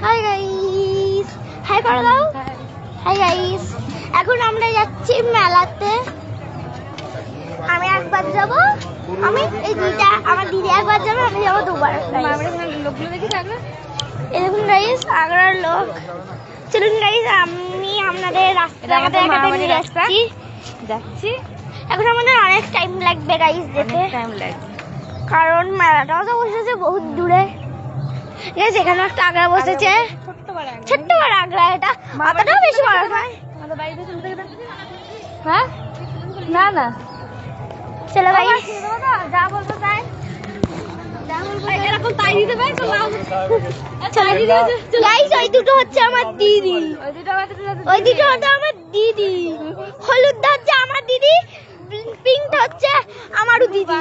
Hi guys, high করে দাও। Hi guys, এখন আমরা যাচ্ছি মেলাতে। আমি একবার যাব, আমি এই দুইটা, আমার দিদি একবার যাবে, আমি যাবো দুবার। লোকগুলো দেখি থাকবে। এই দেখুন গাইস, আগ্রার লোক। চলুন গাইস, আমি আপনাদের রাস্তাঘাটে নিয়ে যাচ্ছি। এখন আমাদের অনেক টাইম লাগবে গাইস যেতে, টাইম লাগবে কারণ মেলাটাও তো বসেছে বহুত দূরে। এখানে একটা আগ্রা বসেছে, ছোট্ট বড় আগ্রা, এটা অতটাও বেশি বড় নয়। হ্যাঁ না না, চলো গাইস, যা বলবো তাই, এরকম তাই দিতে পারি। গাইস, ওই দুটো হচ্ছে আমার দিদি, ওই দুটো হচ্ছে আমার দিদি। হলুদটা হচ্ছে আমার দিদি, পিঙ্কটা হচ্ছে আমারও দিদি,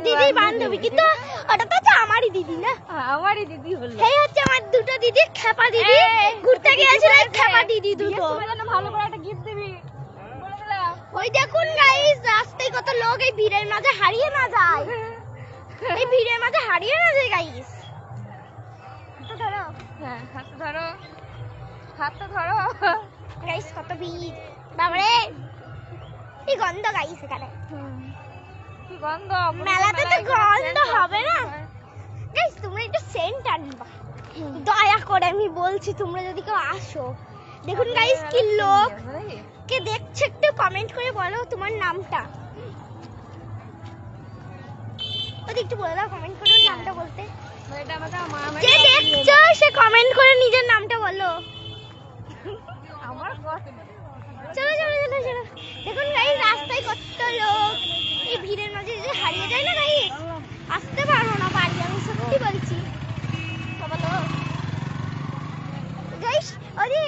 দিদি বান্ধবী, কিন্তু ওটা তো হচ্ছে আমারই দিদি না, আমারই দিদি হলো। এই হচ্ছে আমার দুটো দিদি, খেপা দিদি। ঘুরতে গিয়েছিল খেপা দিদি দুটো। ভালো করে একটা গিফট দিবি। ওই দেখুন গাইস, রাস্তায় কত লোক, এই ভিড়ের মাঝে হারিয়ে না যায়, এই ভিড়ের মাঝে হারিয়ে না যায় গাইস। ধরো, হ্যাঁ হাতটা ধরো, হাতটা ধরো গাইস, কত ভিড়, বাবারে কি গন্ধ গাইস এখানে। কি গন্ধ, মেলাতে তো গন্ধ হবে না গাইস। তোমরা একটু সেন্ট আনবা দয়া করে, আমি বলছি, তোমরা যদি কেউ আসো। দেখুন গাইস, কি লোক কে দেখছে, একটু কমেন্ট করে বলো তোমার নামটা। ওদের একটু বলে দাও, কমেন্ট করে নামটা বলতে। যে দেখছো সে কমেন্ট করে নিজের নামটা বলো। চলো চলো চলো চলো। দেখুন গাইস, রাস্তায় কত লোক, এই ভিড়ের মাঝে যে হারিয়ে যায় না গাইস, আসতে পারো না বাড়ি, আমি সত্যি বলছি। গাইস, ওরে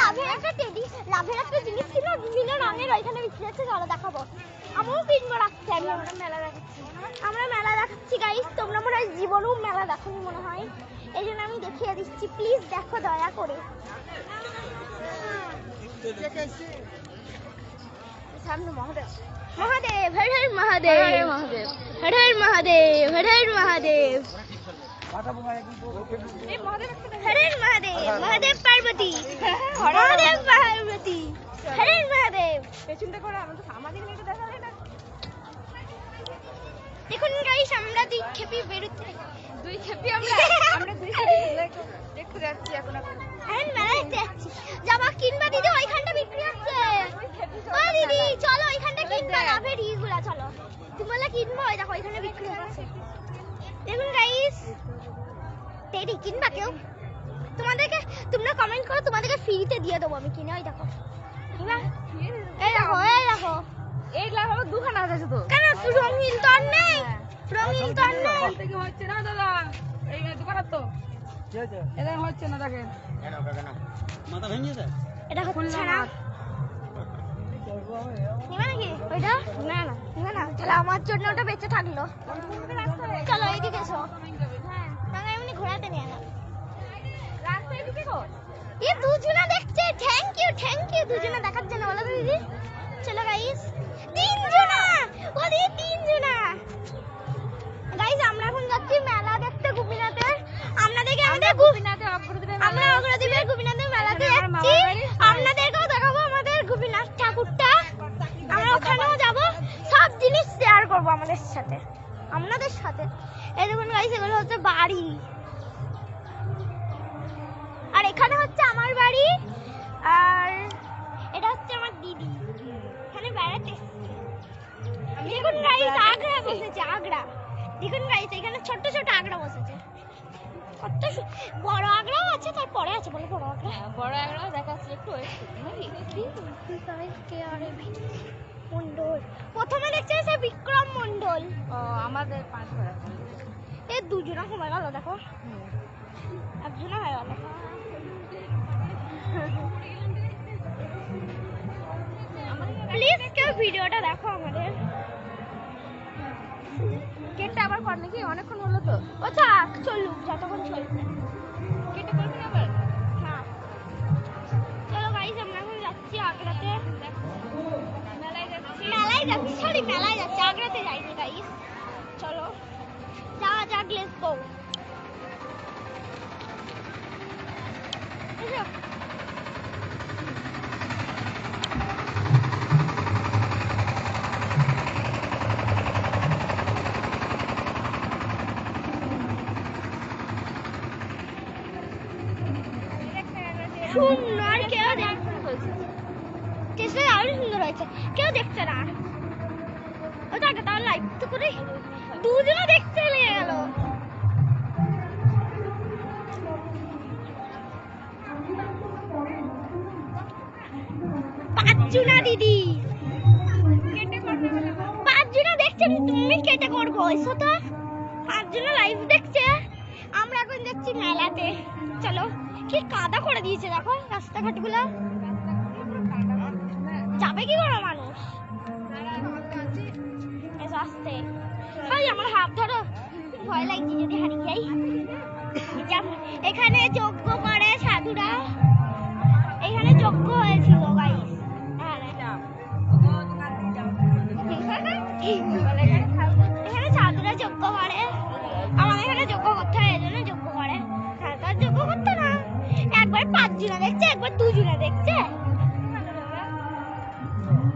লাভের একটা টেডি, লাভের একটা জিনিস ছিল বিভিন্ন রঙের, ওইখানে বিক্রি হচ্ছে, চলো দেখাবো। আমিও কিনবো, রাখছি। আমরা মেলা দেখাচ্ছি গাইস, তোমরা মনে হয় জীবনেও মেলা দেখোনি মনে হয়, এই জন্য আমি দেখিয়ে দিচ্ছি। প্লিজ দেখো দয়া করে। সামনে মহাদেব, মহাদেব, হর হর মহাদেব, মহাদেব, হর হর মহাদেব, হর হর মহাদেব, হর হর মহাদেব, মহাদেব পার্বতী, মহাদেব পার্বতী, হর হর মহাদেব। পেছনটা করে আমাদের মেয়েটা দেখা যায় না। দেখুন গাইস, আমরা দুই খেপি বেরোতে, দুই খেপি আমরা দুই খেপি দেখতে যাচ্ছি এখন। এখন মেলা দেখতে যাচ্ছি। যাবা কিনবা দিদি, ওইখানটা বিক্রি হচ্ছে। ও দিদি চলো, ওইখানটা কিনবা, লাভের ইগুলা, চলো। তুমি বলে কিনবো, ওই দেখো ওইখানে বিক্রি হচ্ছে। দেখুন গাইস, টেডি কিনবা কেউ? তোমাদেরকে, তোমরা কমেন্ট করো, তোমাদেরকে ফ্রিতে দিয়ে দেবো আমি কিনে। ওই দেখো, কিনবা? এই দেখো, এই দেখো, এই লাভ আমার দুখানা আছে শুধু। কেন রঙিন তো আর নেই, রঙিন তো আর নেই। কি হচ্ছে না দাদা, এই দোকানের তো এটা হচ্ছে না, দেখেন মাথা ভেঙে যায়, এটা হচ্ছে না। নিবা নাকি ওইটা? না না নিবা না, তাহলে আমার জন্য ওটা বেঁচে থাকলো। চলো এইদিকে এসো। হ্যাঁ, এমনি ঘোরাতে নিয়ে না, রাস্তায় ঢুকে গো। এ দুজনা দেখছে, থ্যাংক ইউ দুজনা দেখার জন্য, বলো তো দিদি। চলো গাইস, তিনজনা, ও দিদি তিনজনা। গাইস, আমরা এখন যাচ্ছি মেলা দেখতে গোপীনাথে। আপনাদেরকে আমাদের গোপীনাথে অগ্রদ্বীপে, আমরা অগ্রদ্বীপের গোপীনাথের মেলাতে যাচ্ছি। আপনাদেরকেও দেখাবো আমাদের গোপীনাথ ঠাকুরটা, আমরা ওখানেও যাব, সব জিনিস শেয়ার করব আমাদের সাথে, আপনাদের সাথে। এই দেখুন গাইস, এগুলো হচ্ছে বাড়ি, আর এখানে হচ্ছে আমার বাড়ি, আর এটা হচ্ছে আমার দিদি, এখানে বেড়াতে এসেছি। দেখুন গাইস, আগ্রা বসেছে, আগ্রা। দেখুন গাইস, এখানে ছোট ছোট আগ্রা বসেছে, কত বড় আগ্রাও আছে, তারপরে আছে বলে বড় আগ্রা। বড় আগ্রা দেখাচ্ছি, একটু নাকি মন্ডল প্রথমে দেখছে সে বিক্রম মন্ডল। ও আমাদের 5 ঘর আছে, এই দুজনা হয়ে গেল, দেখো একজনা হয়ে গেল। প্লিজ কেউ ভিডিওটা দেখো আমাদের। কেটটা আবার কর নাকি, অনেকক্ষণ হলো তো। ও থাক, চলুক যতক্ষণ চলবে। কেটে করবি না আবার? হ্যাঁ, চলো গাইস, আমরা এখন যাচ্ছি আগ্রাতে। মেলায় যাচ্ছি, আগ্রাতে যাইনি গাইস। চলো যাওয়া যাক, লেটস গো। সুন্দর, কেউ দেখছে আরো সুন্দর হয়েছে, কেউ দেখছে না। ওটা তাহলে লাইভ তো করে দুজনে দেখতে লেগে গেল। পাঁচজনা দিদি, পাঁচজনা দেখছে, তুমি কেটে করবো এসো তো। পাঁচজনা লাইভ দেখছে, আমরা এখন যাচ্ছি মেলাতে। চলো, কি কাদা করে দিয়েছে দেখো রাস্তাঘাট গুলা, যাবে কি করে মানুষ আসতে। আমার হাত ধরো, ভয় লাগছে যদি হারিয়ে যাই। এখানে যজ্ঞ করে সাধুরা, এখানে যজ্ঞ হয়েছিল গাইস। এখানে সাধুরা যজ্ঞ করে, আমাদের এখানে যজ্ঞ করতে হয়, এজন্য যজ্ঞ করে। তার যজ্ঞ করতে না, একবার পাঁচজনা দেখছে, একবার দুজনা দেখছে।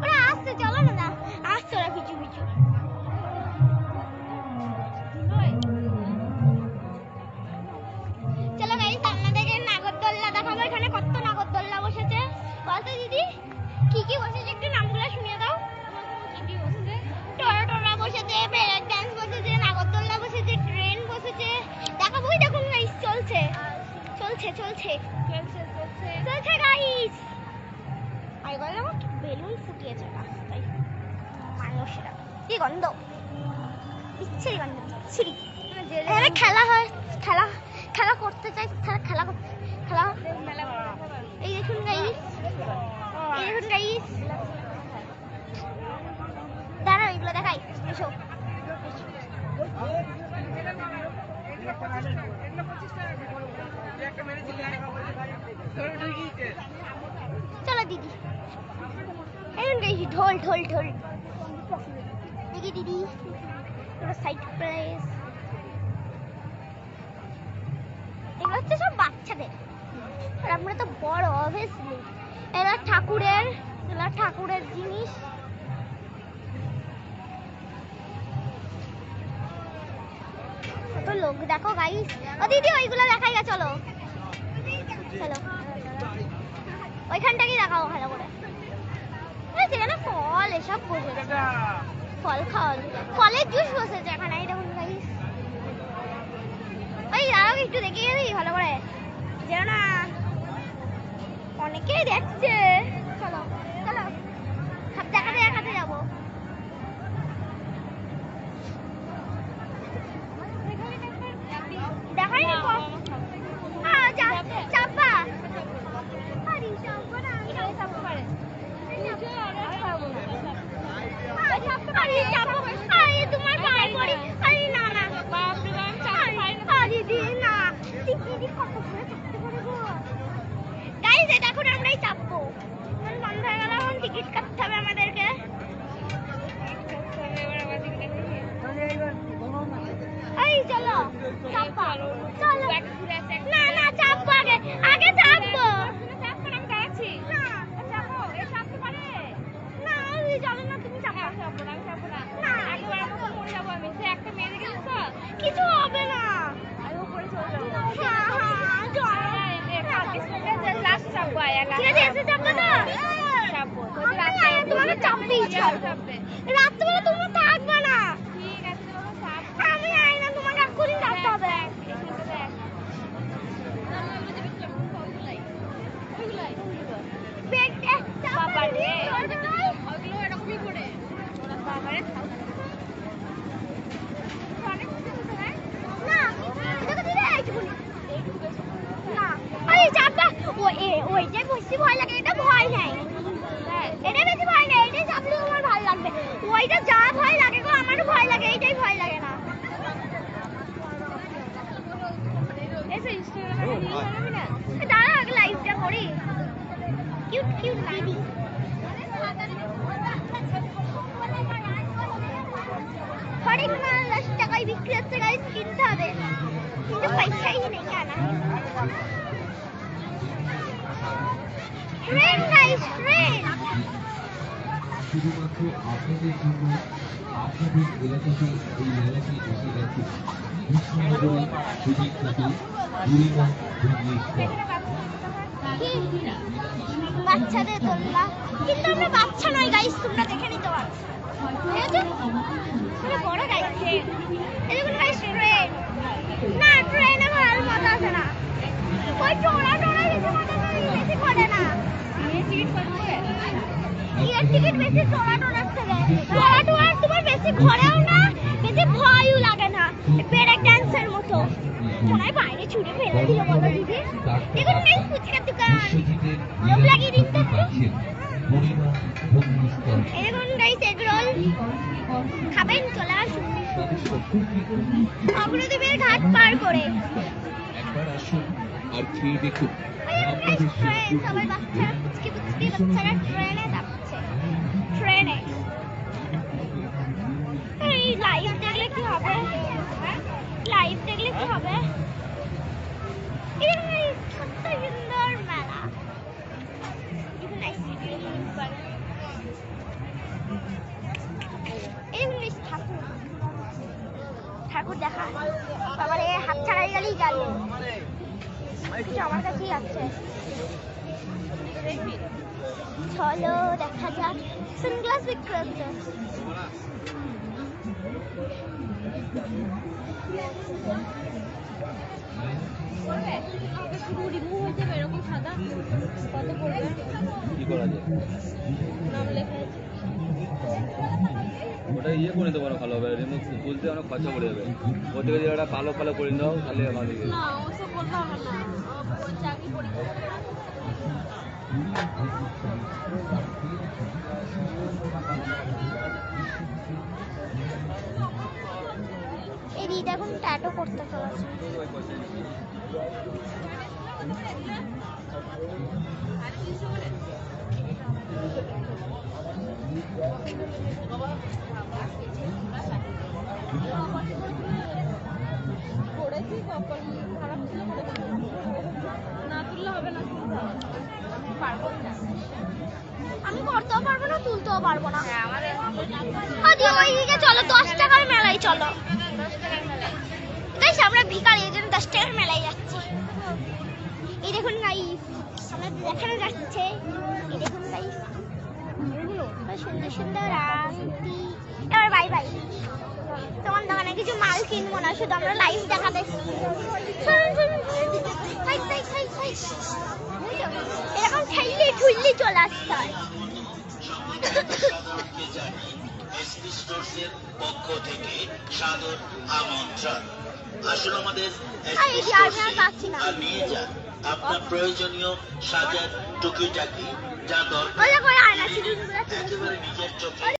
ওরা আসছে, চলো না, আসছে ওরা পিছু পিছু। চলো গাইস, আপনাদেরকে নাগরদোল্লা দেখাবো। এখানে কত নাগরদোল্লা বসেছে বলতো দিদি, কি কি বসেছে একটু নামগুলো শুনিয়ে দাও। টোরা বসেছে, ব্রেক ডান্স বসেছে, নাগরদোল্লা বসেছে, ট্রেন বসেছে। দেখাবো, দেখুন গাইস, চলছে চলছে চলছে চলছে গাইস। আর দেখো বেলুন ফুটিয়েছে রাস্তায় মানুষরা, কি গন্ধ, ইচ্ছে গন্ধ ছিড়ি। এখানে খেলা হয়, খেলা খেলা করতে চাই, খেলা এই দেখুন গাইস, এই দেখুন গাইস, দাঁড়াও এগুলো দেখাই, এসো। চলো দিদি, এখন গাইস ঢোল ঢোল ঢোল দেখি দিদি, সাইড প্লেস। এগুলো হচ্ছে সব বাচ্চাদের, আর আমরা তো বড় অবভিয়াসলি। এরা ঠাকুরের জিনিস। কত লোক দেখো গাইস। ও দিদি ওইগুলো দেখাই গা, চলো চলো ওইখানটাকে দেখাও ভালো করে। যেখানে ফল এসব বসেছে, ফল ফলের জুস বসেছে এখানে, এই দেখুন গাইস। ওই দাঁড়াও একটু দেখে গেলি ভালো করে, যেন না অনেকেই দেখছে। চলো চলো সব দেখাতে যাবো। দেখাইনি চাপা, তোমার পায়ে পড়ি। আরে না না দিদি না, গাইস এটা এখন আমরাই চাপবো, বন্ধ হয়ে গেল, এখন টিকিট কাটতে হবে আমাদেরকে। এই চলো চাপা, চলো না না চাপবো, আগে চাপবো। কিছু হবে না, রাত্রেবেলা তোমরা থাকবে না, আমি আই না, তোমাকে এক্ষুনি রাখতে হবে। ওইটাই বেশি ভয় লাগে, এটা ভয় নাই, এটা বেশি ভয় নাই, এটাই চাপলে তোমার ভালো লাগবে। ওইটা যা ভয় লাগে গো, আমারও ভয় লাগে, এইটাই ভয় লাগে না। দাঁড়া আগে লাইভটা করি। কিউট কিউট দিদি, হরেক মাল 10 টাকায় বিক্রি হচ্ছে গাইস, কিনতে হবে কিন্তু পয়সাই নেই জানা। ট্রেন গাইস, ট্রেন শুধুমাত্র আপনাদের জন্য, আপনাদের এলাকাতে এই মেলাটি এসে গেছে কৃষ্ণনগরের সুবিখ্যাত বুড়িমা ঘূর্ণিঝড়। দেখি বাচ্চাদের দোলনা, কিন্তু আমরা বাচ্চা নয় গাইস, তোমরা দেখে নিতে পারো। ঠিক আছে, বড় গাইস এরকম গাইস ট্রেন না, ট্রেনে ভালো মজা আসে না, ওই টোড়া বেশি মজা বেশি করে না। টিকিট বেশি টোড়ার থেকে, টোড়া তোমার বেশি ঘরেও না, বেশি ভয়ও লাগে না, ব্রেক ডান্সের মতো। মনে বাইরে ছুটে ফেলে দিল বলো দিদি। দেখুন গাইস ফুচকার দোকান, লোক লাগিয়ে দিন তো। দেখুন গাইস এগ রোল খাবেন, চলে আসুন অগ্রদ্বীপের ঘাট পার করে। একবার আসুন আর খেয়ে দেখুন। ট্রেন, সবাই বাচ্চারা পুচকি বাচ্চারা ট্রেনে যাচ্ছে, ট্রেনে। এই লাইভ দেখলে কি হবে, লাইভ দেখলে কি হবে? এরকম কত সুন্দর মেলা, এরকম আইসক্রিম এরকম ঠাকুর, ঠাকুর দেখা। বাবার এই হাত ছাড়াই গেলেই গেল, আমার কাছেই আছে। চলো দেখা যাক, সানগ্লাস বিক্রি হচ্ছে। কি করা যায়? ওটা ইয়ে করে নিতে পারো, ভালো হবে। রিমুভ তুলতে অনেক খরচা পড়ে যাবে। ওর থেকে যদি ওটা কালো কালো করে দাও তাহলে ভালো হবে। এই দিদি এখন ট্যাটু করতে চলেছে। আমি করতেও পারবো না, তুলতেও পারবো না। ওইদিকে চলো, 10 টাকার মেলায় চলো। গাইস আমরা ভিখারি, এই জন্য 10 টাকার মেলায় যাচ্ছি। এই দেখুন গাইস, আমরা দেখানো যাচ্ছে। এই দেখুন গাইস, সুন্দর সুন্দর আংটি। এবার বাই বাই, তোমার দোকানে কিছু মাল কিনবো না, শুধু আমরা লাইভ দেখাতে। এরকম ঠেললে ঠুললি চলে আসতে হয়। পক্ষ থেকে সাদর আমন্ত্রণ। আসুন আমাদের আর নিয়ে যান আপনার প্রয়োজনীয় সাজার টুকিটাকি, যা দরকার একেবারে নিজের চোখে